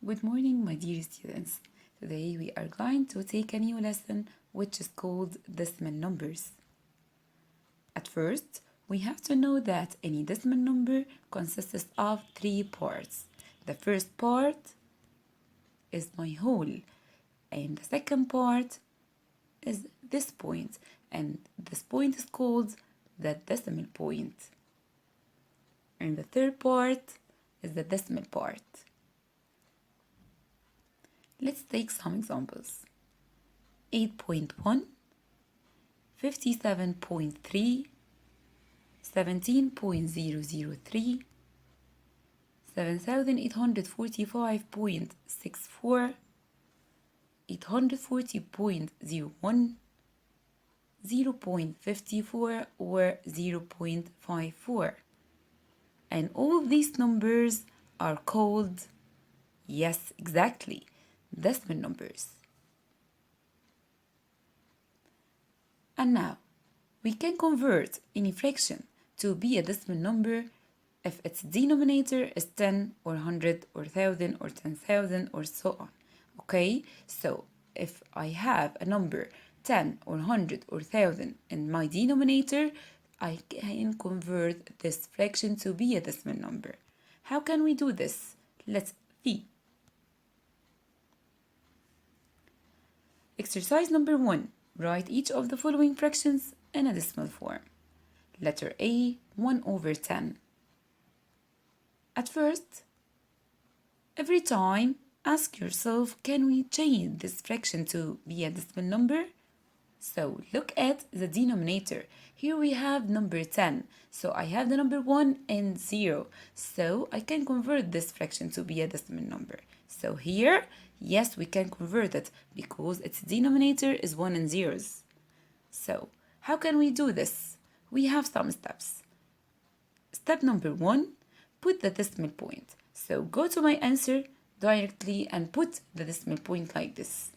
Good morning, my dear students. Today we are going to take a new lesson which is called decimal numbers. At first, we have to know that any decimal number consists of three parts. The first part is my whole, and the second part is this point, and this point is called the decimal point. And the third part is the decimal part. Let's take some examples. 8.1, 57.3, 17.003, 7845.64, 840.01, 0.54 or 0.54. And all these numbers are called, yes, exactly, decimal numbers. And now, we can convert any fraction to be a decimal number if its denominator is 10 or 100 or 1000 or 10,000 or so on. Okay, so if I have a number 10 or 100 or 1000 in my denominator, I can convert this fraction to be a decimal number. How can we do this? Let's see. Exercise number 1. Write each of the following fractions in a decimal form. Letter A, 1/10. At first, every time, ask yourself, can we change this fraction to be a decimal number? So look at the denominator. Here we have number 10. So I have the number 1 and 0. So I can convert this fraction to be a decimal number. So here, yes, we can convert it because its denominator is 1 and 0s. So how can we do this? We have some steps. Step number 1, put the decimal point. So go to my answer directly and put the decimal point like this.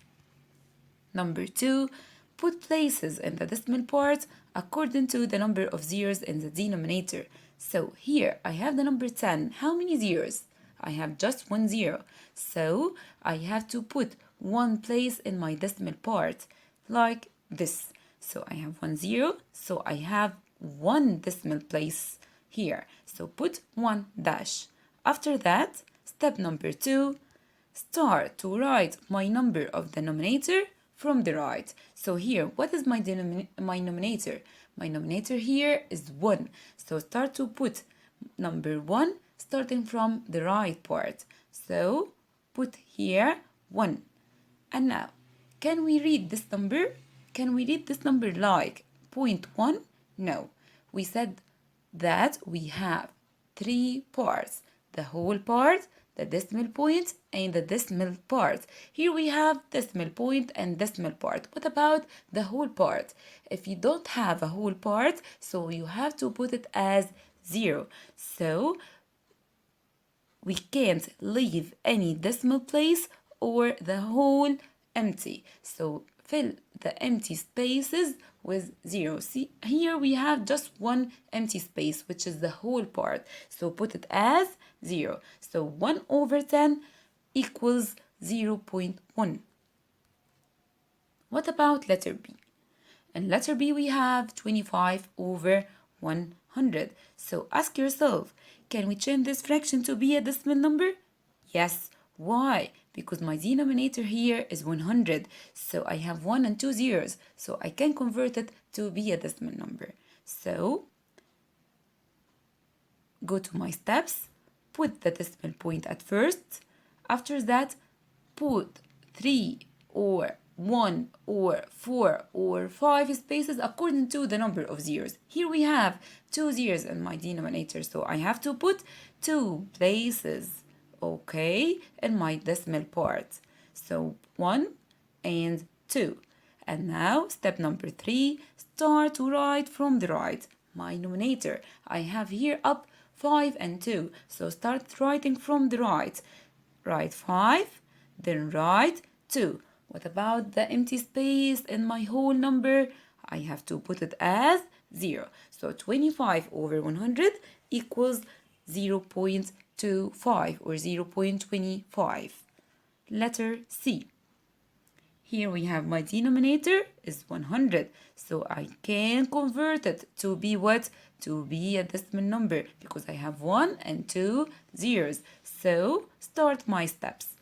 Number 2, put places in the decimal part according to the number of zeros in the denominator. So here I have the number 10. How many zeros? I have just 1 0. So I have to put one place in my decimal part like this. So I have 1 0. So I have one decimal place here. So put 1 dash. After that, step number 2, start to write my number of the denominator from the right. So here, what is my numerator? My numerator here is 1. So start to put number 1 starting from the right part. So put here 1. And now, can we read this number? Can we read this number like 0.1? No. We said that we have 3 parts. The whole part, the decimal point, and the decimal part. Here we have decimal point and decimal part. What about the whole part? If you don't have a whole part, so you have to put it as 0. So we can't leave any decimal place or the whole empty. So fill the empty spaces with 0. See, here we have just one empty space, which is the whole part. So put it as 0. So 1/10 equals 0.1. What about letter B? In letter B, we have 25/100. So ask yourself, can we change this fraction to be a decimal number? Yes. Why? Because my denominator here is 100. So I have 1 and 2 zeros. So I can convert it to be a decimal number. So go to my steps. Put the decimal point at first. After that, put 3 or 1 or 4 or 5 spaces according to the number of zeros. Here we have 2 zeros in my denominator, so I have to put 2 places, okay, in my decimal part. So 1 and 2. And now step number 3, start to write from the right. My numerator, I have here up 5 and 2. So start writing from the right. Write 5, then write 2. What about the empty space in my whole number? I have to put it as 0. So 25/100 equals 0.25 or 0.25. Letter C. Here we have my denominator is 100. So I can convert it to be what? To be a decimal number because I have 1 and 2 zeros. So start my steps.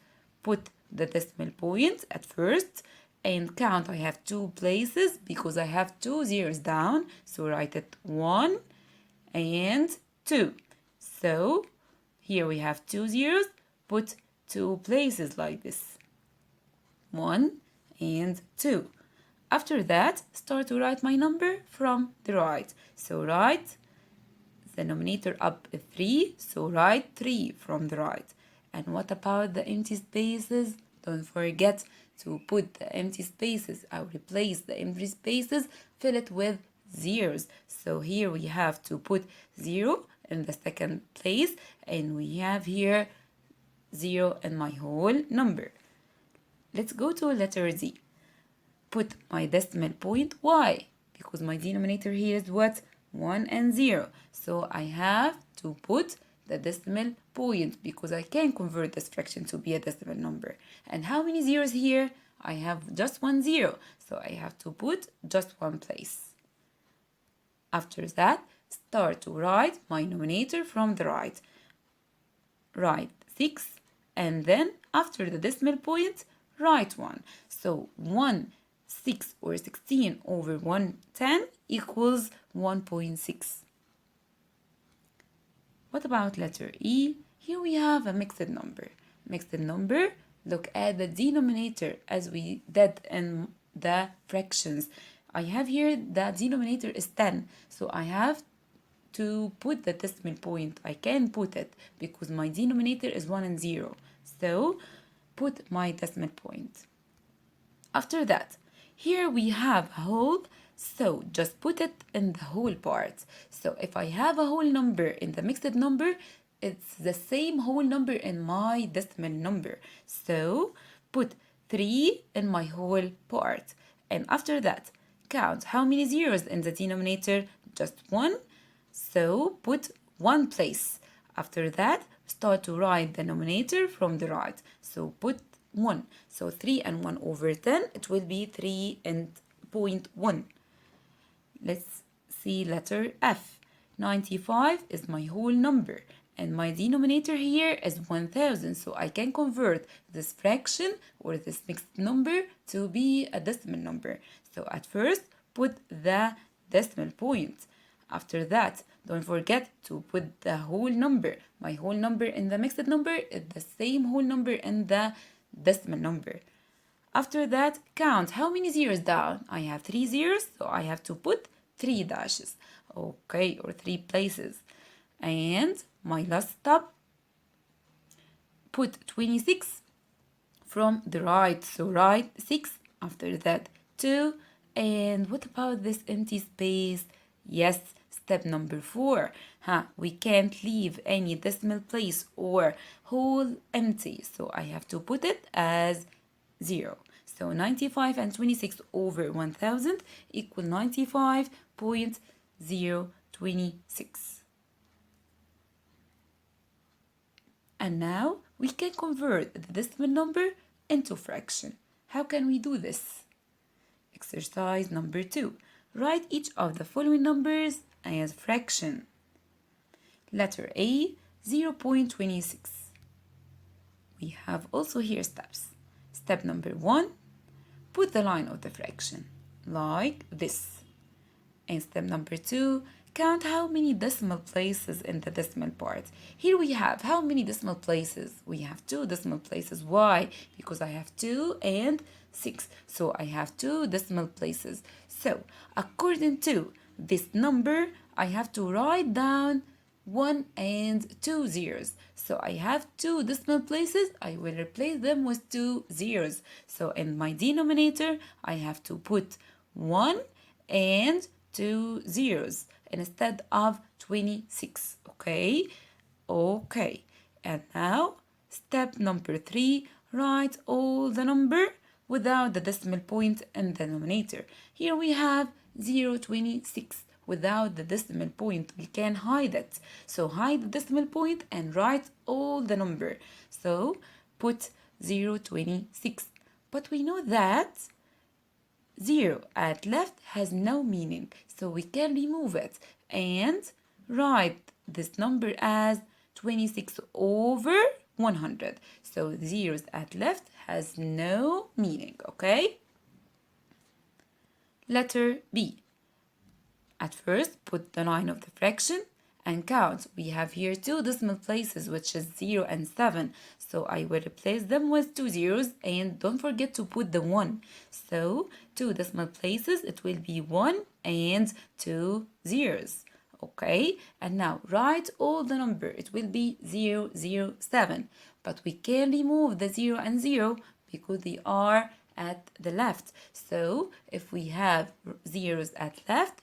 Put the decimal point at first and count. I have 2 places because I have 2 zeros down. So write it 1 and 2. So here we have 2 zeros. Put 2 places like this. 1 and 2. After that, start to write my number from the right. So write the denominator up 3, so write 3 from the right. And what about the empty spaces? Don't forget to put the empty spaces. I'll replace the empty spaces, fill it with zeros. So here we have to put 0 in the second place, and we have here 0 in my whole number. Let's go to letter Z. Put my decimal point. Why? Because my denominator here is what? 1 and 0. So I have to put the decimal point because I can convert this fraction to be a decimal number. And how many zeros here? I have just 1 0. So I have to put just one place. After that, start to write my numerator from the right. Write 6 and then after the decimal point, write 1. So 1, 6 or 16 over 110 equals 1.6. What about letter E? Here we have a mixed number. Mixed number, look at the denominator as we did in the fractions. I have here the denominator is 10. So I have to put the decimal point. I can put it because my denominator is 1 and 0. So put my decimal point. After that, here we have a whole, so just put it in the whole part. So if I have a whole number in the mixed number, it's the same whole number in my decimal number. So put 3 in my whole part. And after that, count how many zeros in the denominator? Just 1. So put 1 place. After that, start to write the denominator from the right. So put 1. So 3 and 1 over 10, it will be 3 and 0.1. Let's see letter F. 95 is my whole number. And my denominator here is 1000. So I can convert this fraction or this mixed number to be a decimal number. So at first, put the decimal point. After that, don't forget to put the whole number. My whole number in the mixed number is the same whole number in the decimal number. After that, count how many zeros down. I have 3 zeros, so I have to put 3 dashes. Okay, or 3 places. And my last step, put 26 from the right. So write 6, after that 2. And what about this empty space? Yes, step number 4. We can't leave any decimal place or whole empty. So I have to put it as 0. So 95 and 26 over 1000 equal 95.026. And now we can convert the decimal number into fraction. How can we do this? Exercise number 2. Write each of the following numbers as fraction. Letter A, 0.26. We have also here steps. Step number 1, put the line of the fraction, like this. And step number 2, count how many decimal places in the decimal part. Here we have how many decimal places? We have 2 decimal places. Why? Because I have 2 and 6. So I have 2 decimal places. So according to this number, I have to write down 1 and 2 zeros. So I have 2 decimal places. I will replace them with 2 zeros. So in my denominator, I have to put 1 and 2 zeros instead of 26. Okay? Okay. And now, step number 3, write all the number without the decimal point in the denominator. Here we have 0.26. Without the decimal point, we can hide it. So hide the decimal point and write all the number. So put 0.26. But we know that 0 at left has no meaning, so we can remove it and write this number as 26 over 100. So the zeros at left has no meaning, okay? Letter B. At first, put the line of the fraction and count. We have here two decimal places, which is 0 and 7. So I will replace them with two zeros and don't forget to put the 1. So two decimal places, it will be 1 and 2 zeros. Okay, and now write all the number. It will be 0, 0, 7. But we can remove the 0 and 0 because they are at the left. So if we have zeros at left,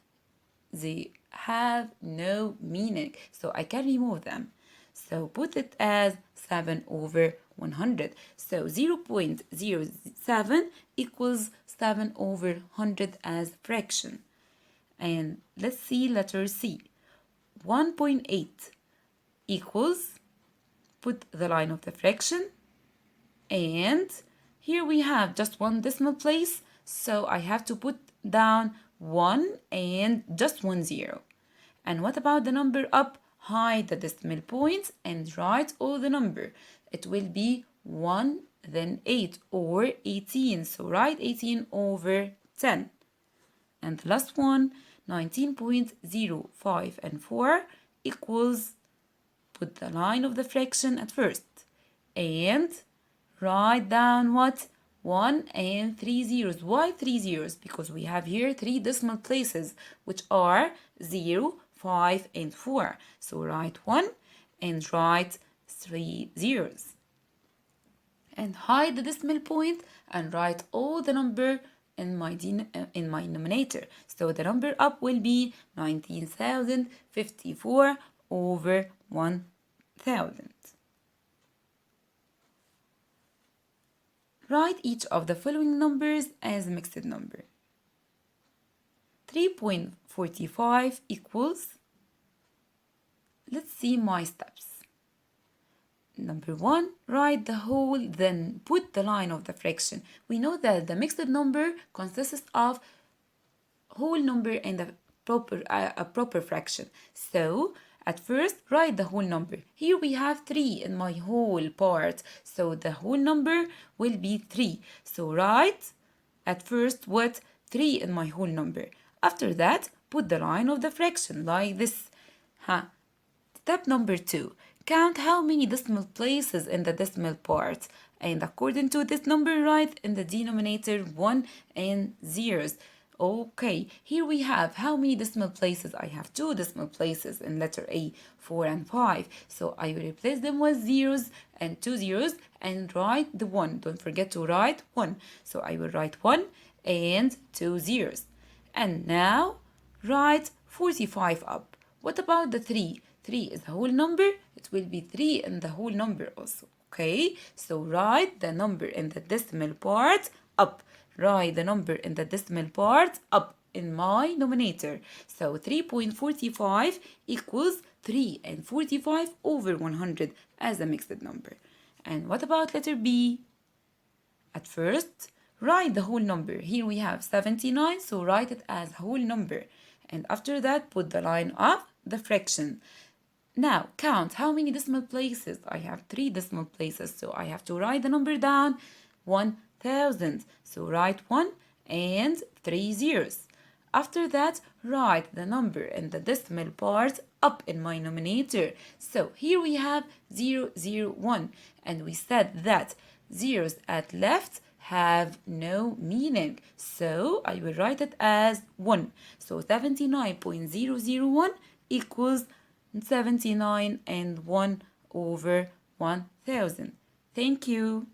they have no meaning, so I can remove them. So put it as 7 over 100. So 0.07 equals 7 over 100 as fraction. And let's see letter C. 1.8 equals, put the line of the fraction, and here we have just one decimal place, so I have to put down 1 and just 1 0. And what about the number up? Hide the decimal points and write all the number. It will be 1, then 8 or 18. So write 18 over 10. And the last one, 19.05 and 4 equals, put the line of the fraction at first and write down what? 1 and 3 zeros. Why 3 zeros? Because we have here 3 decimal places, which are 0, 5, and 4. So write 1 and write 3 zeros. And hide the decimal point and write all the number in my denominator. So the number up will be 19,054 over 1,000. Write each of the following numbers as a mixed number. 3.45 equals, let's see my steps. Number 1, write the whole, then put the line of the fraction. We know that the mixed number consists of whole number and a proper fraction. So at first, write the whole number. Here we have 3 in my whole part, so the whole number will be 3. So write at first what? 3 in my whole number. After that, put the line of the fraction like this. Step number 2. Count how many decimal places in the decimal part. And according to this number, write in the denominator 1 and zeros. Okay, here we have how many decimal places? I have 2 decimal places in letter A, 4 and 5. So I will replace them with zeros and 2 zeros and write the 1. Don't forget to write 1. So I will write 1 and 2 zeros. And now write 45 up. What about the 3? 3 is a whole number. It will be 3 in the whole number also. Okay, so write the number in the decimal part up. Write the number in the decimal part up in my numerator. So 3.45 equals 3 and 45 over 100 as a mixed number. And what about letter B? At first, write the whole number. Here we have 79, so write it as a whole number. And after that, put the line of the fraction. Now, count how many decimal places. I have 3 decimal places, so I have to write the number down, 1,000. So write 1 and 3 zeros. After that, write the number in the decimal part up in my numerator. So here we have 0, 0, 1. And we said that zeros at left have no meaning. So I will write it as 1. So 79.001 equals 79 and 1 over 1,000. Thank you.